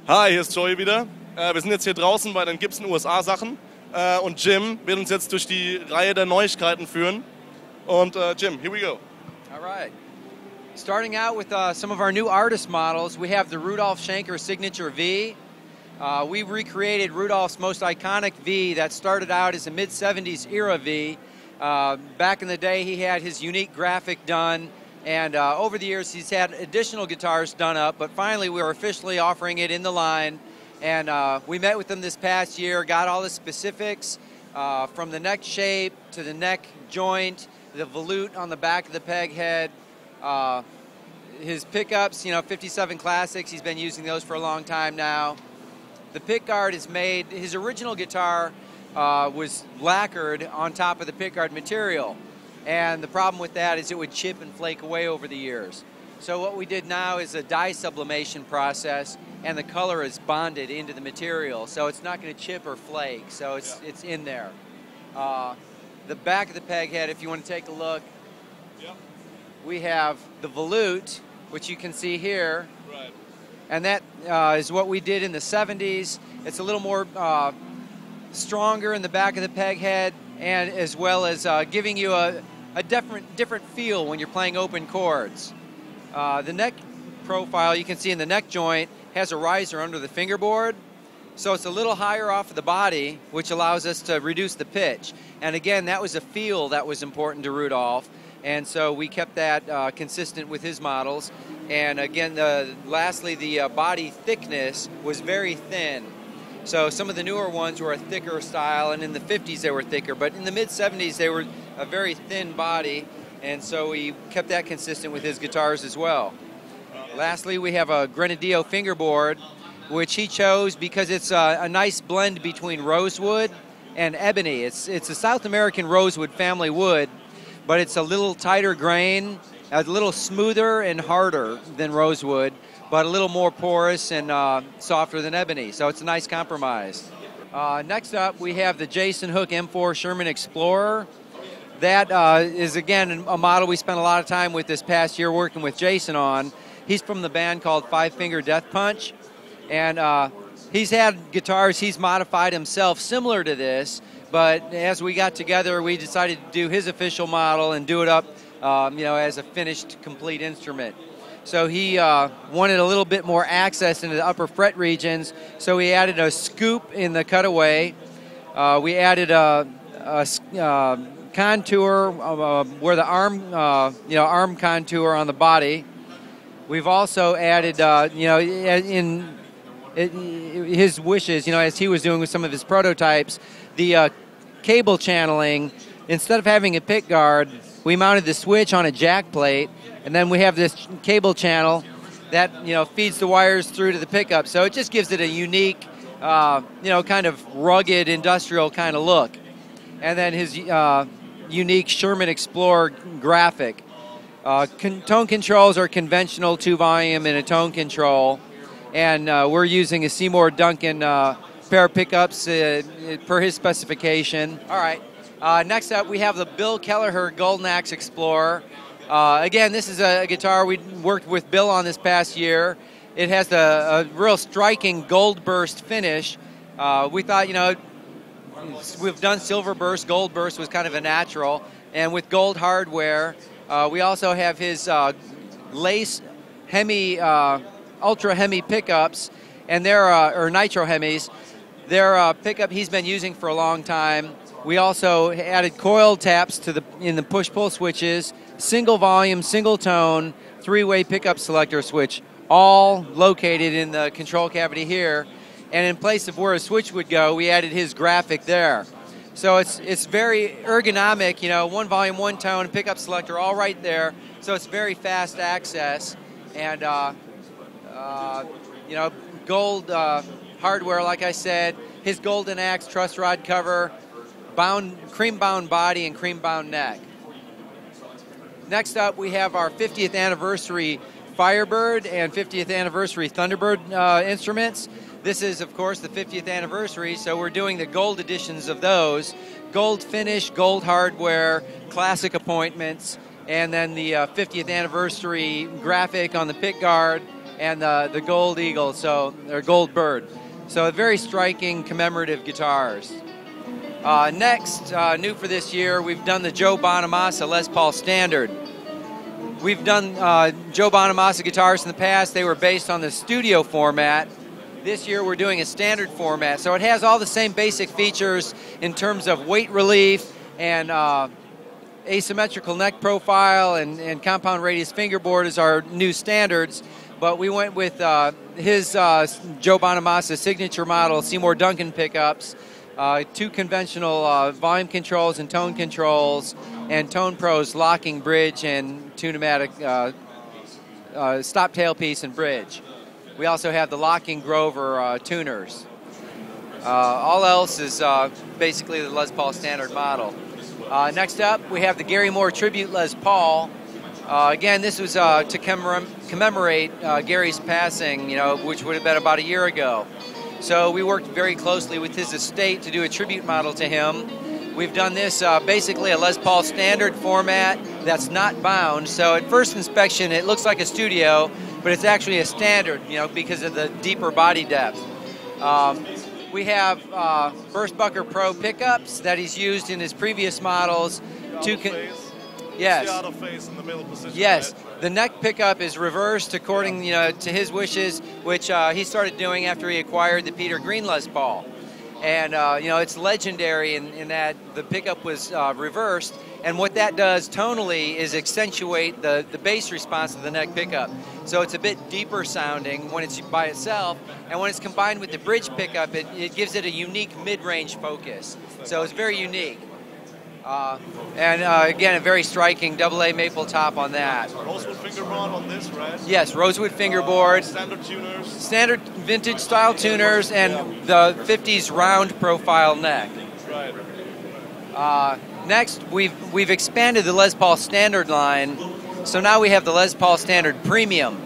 Hi, hier ist Joey wieder. Wir sind jetzt hier draußen bei den Gibson USA Sachen und Jim wird uns jetzt durch die Reihe der Neuigkeiten führen. Und Jim, here we go. All right. Starting out with some of our new artist models, we have the Rudolf Schenker Signature V. We recreated Rudolf's most iconic V that started out as a mid-70s era V. Back in the day, he had his unique graphic done, and over the years, he's had additional guitars done up, but finally, we were officially offering it in the line, and we met with him this past year, got all the specifics, from the neck shape to the neck joint, the volute on the back of the peg head, his pickups, 57 Classics, he's been using those for a long time now. The pickguard is made, his original guitar was lacquered on top of the pickguard material. And the problem with that is it would chip and flake away over the years. So what we did now is a dye sublimation process, and the color is bonded into the material. So it's not going to chip or flake, so it's in there. The back of the peg head, if you want to take a look, we have the volute, which you can see here. Right. And that is what we did in the 70s. It's a little more stronger in the back of the peg head, and as well as giving you a different feel when you're playing open chords. The neck profile, you can see in the neck joint, has a riser under the fingerboard. So it's a little higher off of the body, which allows us to reduce the pitch. And again, that was a feel that was important to Rudolf. And so we kept that consistent with his models. And again, lastly, the body thickness was very thin. So some of the newer ones were a thicker style, and in the 50s they were thicker. But in the mid-70s they were a very thin body, and so we kept that consistent with his guitars as well. Lastly, we have a Grenadier Fingerboard, which he chose because it's a nice blend between rosewood and ebony. It's a South American rosewood family wood, but it's a little tighter grain, a little smoother and harder than rosewood, but a little more porous and softer than ebony. So it's a nice compromise. Next up, we have the Jason Hook M4 Sherman Explorer. That is, again, a model we spent a lot of time with this past year working with Jason on. He's from the band called Five Finger Death Punch. And he's had guitars he's modified himself similar to this, but as we got together, we decided to do his official model and do it up as a finished, complete instrument. So he wanted a little bit more access into the upper fret regions, so we added a scoop in the cutaway. We added a contour where the arm, arm contour on the body. We've also added, in his wishes, as he was doing with some of his prototypes, the cable channeling. Instead of having a pick guard, we mounted the switch on a jack plate, and then we have this cable channel that feeds the wires through to the pickup. So it just gives it a unique, kind of rugged industrial kind of look. And then his unique Sherman Explorer graphic. Tone controls are conventional 2-volume and a tone control, and we're using a Seymour Duncan pair of pickups per his specification. All right. Next up, we have the Bill Kelliher Golden Axe Explorer. Again, this is a guitar we worked with Bill on this past year. It has a real striking gold burst finish. We thought, we've done silver burst, gold burst was kind of a natural, and with gold hardware, we also have his lace Hemi, ultra Hemi pickups, and they're or nitro Hemis. They're a pickup he's been using for a long time. We also added coil taps in the push-pull switches, single volume, single tone, 3-way pickup selector switch, all located in the control cavity here. And in place of where a switch would go, we added his graphic there. So it's very ergonomic, 1 volume, 1 tone, pickup selector, all right there. So it's very fast access, and gold hardware, like I said, his Golden Axe truss rod cover, cream-bound body and cream-bound neck. Next up, we have our 50th anniversary Firebird and 50th anniversary Thunderbird instruments. This is, of course, the 50th anniversary, so we're doing the gold editions of those. Gold finish, gold hardware, classic appointments, and then the 50th anniversary graphic on the pickguard, and the Gold Eagle, or Gold Bird. So very striking commemorative guitars. Next, new for this year, we've done the Joe Bonamassa Les Paul Standard. We've done Joe Bonamassa guitars in the past. They were based on the studio format. This year we're doing a standard format. So it has all the same basic features in terms of weight relief and asymmetrical neck profile and compound radius fingerboard as our new standards. But we went with his Joe Bonamassa signature model Seymour Duncan pickups, 2 conventional volume controls and tone controls, and Tone Pro's locking bridge and tune-o-matic stop tailpiece and bridge. We also have the locking Grover tuners. All else is basically the Les Paul standard model. Next up, we have the Gary Moore Tribute Les Paul. Again, this was to commemorate Gary's passing, which would have been about a year ago. So we worked very closely with his estate to do a tribute model to him. We've done this basically a Les Paul standard format that's not bound. So at first inspection, it looks like a studio, but it's actually a standard, because of the deeper body depth. We have Burstbucker Pro pickups that he's used in his previous models. Yes. The auto face in the middle position. Yes. Right? The neck pickup is reversed according, to his wishes, which he started doing after he acquired the Peter Green Les Paul. And, it's legendary in that the pickup was reversed. And what that does tonally is accentuate the bass response of the neck pickup. So it's a bit deeper sounding when it's by itself. And when it's combined with the bridge pickup, it gives it a unique mid-range focus. So it's very unique. Again, a very striking AA maple top on that. Rosewood fingerboard on this, right? Yes, rosewood fingerboard. Standard tuners. Standard vintage style tuners and the 50s round profile neck. Right. Next, we've expanded the Les Paul Standard line, so now we have the Les Paul Standard Premium.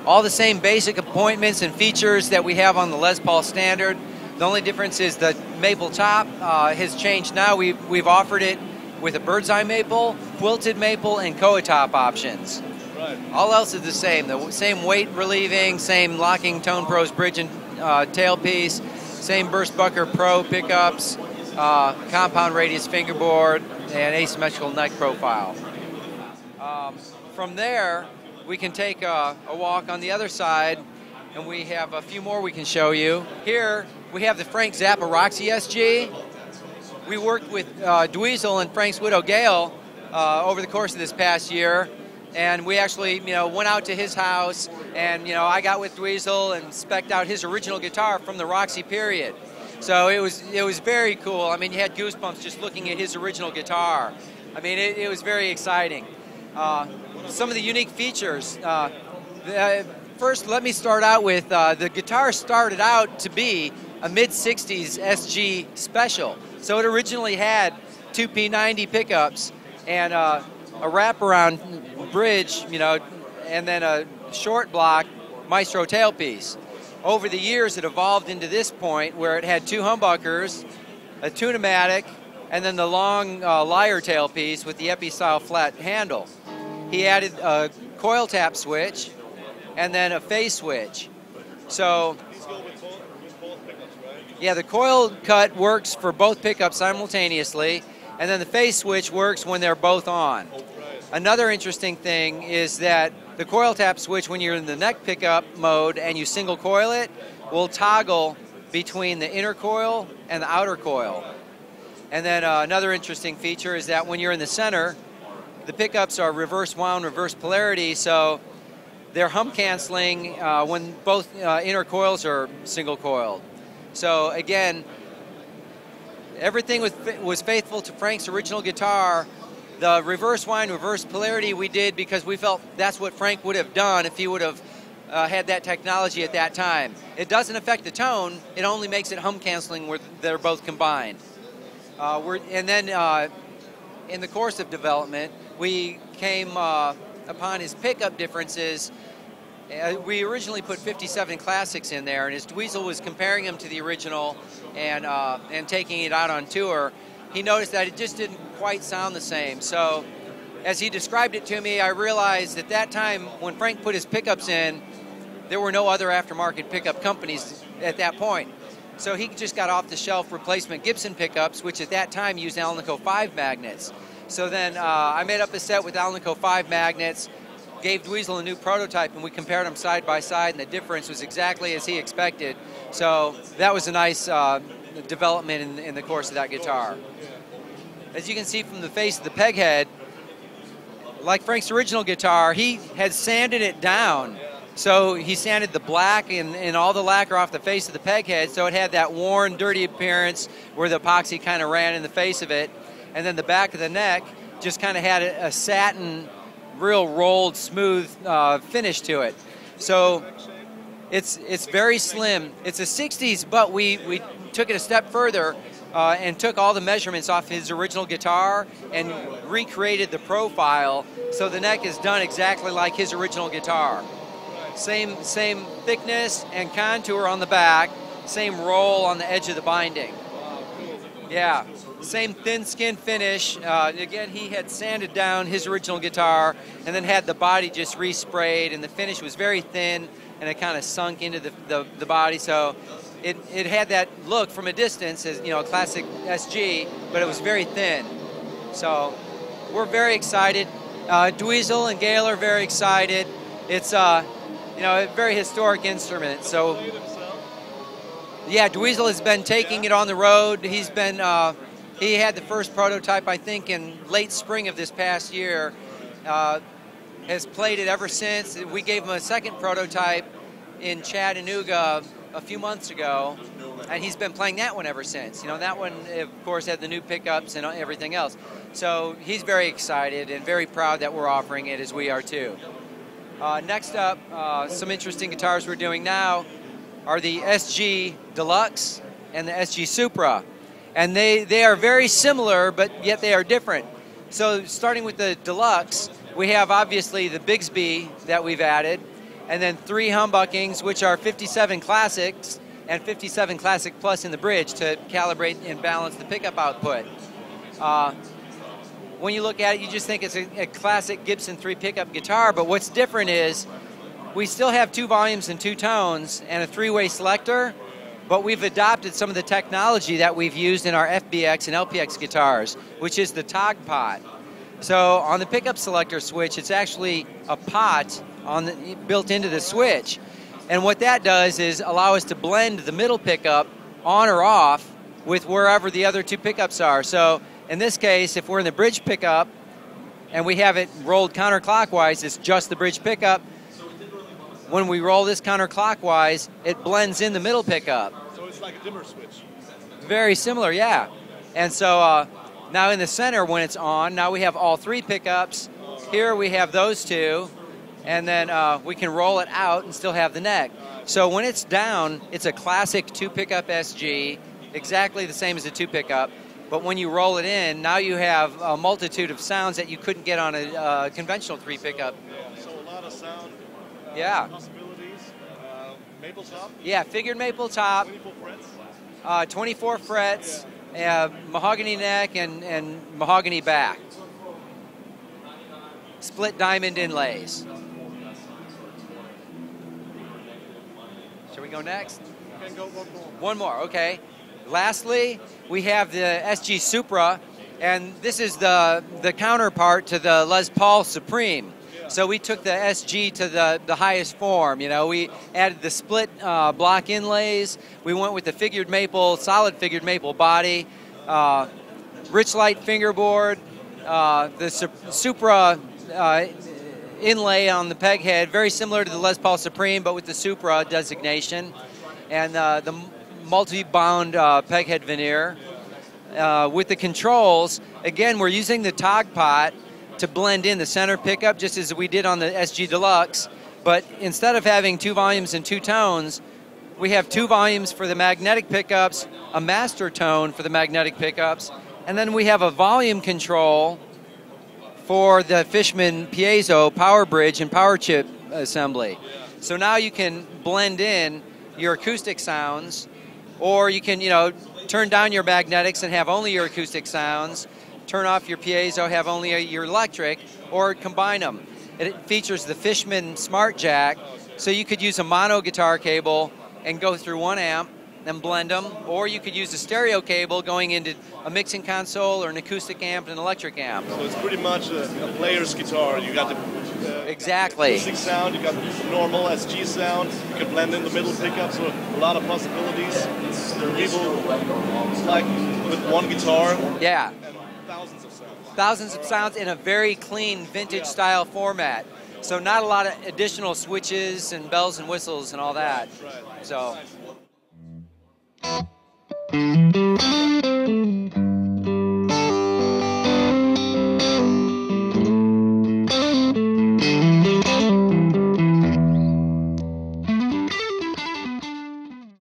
All the same basic appointments and features that we have on the Les Paul Standard. The only difference is the maple top has changed now. We've offered it with a bird's eye maple, quilted maple, and Koa top options. Right. All else is the same weight relieving, same locking Tone Pro's bridge and tailpiece, same Burstbucker Pro pickups, compound radius fingerboard, and asymmetrical neck profile. From there, we can take a walk on the other side, and we have a few more we can show you. Here, we have the Frank Zappa Roxy SG. We worked with Dweezil and Frank's widow Gail over the course of this past year, and we actually, went out to his house, and I got with Dweezil and spec'd out his original guitar from the Roxy period. So it was very cool. I mean, you had goosebumps just looking at his original guitar. I mean, it was very exciting. Some of the unique features. First, let me start out with the guitar started out to be a mid-60s SG special. So it originally had 2 P90 pickups and a wraparound bridge, and then a short block Maestro tailpiece. Over the years, it evolved into this point where it had 2 humbuckers, a tune-o-matic, and then the long lyre tailpiece with the Epi-style flat handle. He added a coil tap switch and then a phase switch. So, yeah, the coil cut works for both pickups simultaneously, and then the phase switch works when they're both on. Another interesting thing is that the coil tap switch, when you're in the neck pickup mode and you single coil it, will toggle between the inner coil and the outer coil. And then another interesting feature is that when you're in the center, the pickups are reverse wound, reverse polarity, so they're hum canceling when both inner coils are single coiled. So again, everything was faithful to Frank's original guitar. The reverse wind, reverse polarity we did because we felt that's what Frank would have done if he would have had that technology at that time. It doesn't affect the tone, it only makes it hum canceling where they're both combined. And then in the course of development, we came upon his pickup differences. We originally put 57 Classics in there, and as Dweezil was comparing them to the original and taking it out on tour, he noticed that it just didn't quite sound the same. So as he described it to me, I realized at that time when Frank put his pickups in, there were no other aftermarket pickup companies at that point. So he just got off-the-shelf replacement Gibson pickups, which at that time used Alnico 5 magnets. So then I made up a set with Alnico 5 magnets, gave Dweezil a new prototype, and we compared them side by side, and the difference was exactly as he expected. So that was a nice development in the course of that guitar. As you can see from the face of the peg head, like Frank's original guitar, he had sanded it down. So he sanded the black and all the lacquer off the face of the peg head, so it had that worn, dirty appearance where the epoxy kind of ran in the face of it. And then the back of the neck just kind of had a satin, real rolled, smooth finish to it. So it's very slim. It's a 60s, but we took it a step further and took all the measurements off his original guitar and recreated the profile, so the neck is done exactly like his original guitar. Same thickness and contour on the back, same roll on the edge of the binding. Yeah, same thin skin finish. Again, he had sanded down his original guitar and then had the body just resprayed, and the finish was very thin and it kind of sunk into the body. So it had that look from a distance as, you know, a classic SG, but it was very thin. So we're very excited. Dweezil and Gail are very excited. It's you know, a very historic instrument. So yeah, Dweezil has been taking it on the road. He's been he had the first prototype, I think, in late spring of this past year. Has played it ever since. We gave him a second prototype in Chattanooga a few months ago, and he's been playing that one ever since. You know, that one, of course, had the new pickups and everything else. So he's very excited and very proud that we're offering it, as we are too. Next up, some interesting guitars we're doing now are the Sg Deluxe and the Sg Supra. And they are very similar, but yet they are different. So starting with the Deluxe, we have obviously the Bigsby that we've added, and then 3 humbuckings, which are 57 Classics and 57 Classic Plus in the bridge to calibrate and balance the pickup output. When you look at it, you just think it's a classic Gibson 3 pickup guitar, but what's different is we still have 2 volumes and 2 tones and a 3-way selector, but we've adopted some of the technology that we've used in our FBX and LPX guitars, which is the tog pot. So on the pickup selector switch, it's actually a pot built into the switch. And what that does is allow us to blend the middle pickup on or off with wherever the other 2 pickups are. So in this case, if we're in the bridge pickup and we have it rolled counterclockwise, it's just the bridge pickup. When we roll this counterclockwise, it blends in the middle pickup. So it's like a dimmer switch. Very similar, yeah. And so now in the center, when it's on, now we have all 3 pickups. Here we have those 2, and then we can roll it out and still have the neck. So when it's down, it's a classic 2 pickup SG, exactly the same as a 2 pickup. But when you roll it in, now you have a multitude of sounds that you couldn't get on a conventional 3 pickup. Yeah, so a lot of sound possibilities. Maple top? Yeah, figured maple top. 24 frets? 24 frets, mahogany neck, and mahogany back. Split diamond inlays. Shall we go next? We can go one more. One more, okay. Lastly, we have the Sg Supra, and this is the counterpart to the Les Paul Supreme. So we took the SG to the highest form. You know, we added the split block inlays. We went with the figured maple, solid figured maple body, rich light fingerboard, the Supra inlay on the peg head, very similar to the Les Paul Supreme, but with the Supra designation, and the multi-bound peg head veneer. With the controls, again, we're using the tog pot to blend in the center pickup, just as we did on the Sg Deluxe, but instead of having 2 volumes and 2 tones, we have 2 volumes for the magnetic pickups, a master tone for the magnetic pickups, and then we have a volume control for the Fishman piezo power bridge and power chip assembly. So now you can blend in your acoustic sounds, or you can, you know, turn down your magnetics and have only your acoustic sounds, turn off your piezo, have only your electric, or combine them. It features the Fishman Smart Jack, So you could use a mono guitar cable and go through one amp, then blend them, or you could use a stereo cable going into a mixing console or an acoustic amp and an electric amp. So it's pretty much a player's guitar. You got the exactly acoustic sound, you got the normal SG sound, you can blend in the middle pickups, so a lot of possibilities. People like with one guitar. Yeah. And thousands of sounds. Thousands of sounds in a very clean vintage style format. So not a lot of additional switches and bells and whistles and all that. Right. So.